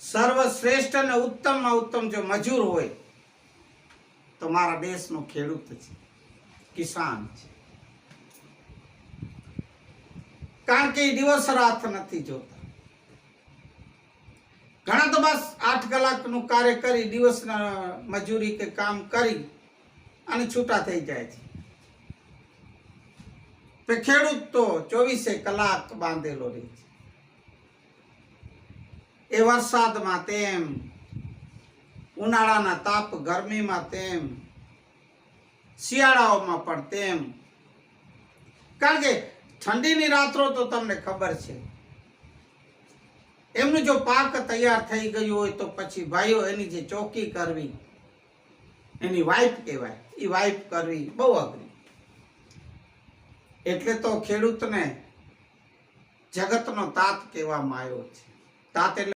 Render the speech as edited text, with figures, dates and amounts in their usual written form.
સર્વશ્રેષ્ઠ અને ઉત્તમમાં ઉત્તમ જો મજૂર હોય તો મારા દેશનો ખેડૂત છે, કિસાન છે. કારણ કે એ દિવસ રાત નથી જોતા. ઘણા તો બસ 8 કલાકનું કાર્ય કરી દિવસના મજૂરી કે કામ કરી અને છૂટા થઈ જાય છે. ખેડૂત તો 24 કલાક બાંધેલો રહે છે. એ વરસાદમાં તેમ, ઉનાળાના તાપ ગરમીમાં તેમ, શિયાળાઓમાં પણ તેમ. કારણ કે ઠંડીની રાત્રો તો તમને ખબર છે, એમનું જો પાક તૈયાર થઈ ગયું હોય તો પછી ભાઈઓ એની જે ચોકી કરવી, એની વાઇફ કહેવાય, એ વાઇફ કરવી બહુ અઘરી. એટલે તો ખેડૂતને જગતનો તાત કહેવામાં આવ્યો છે. તાત એટલે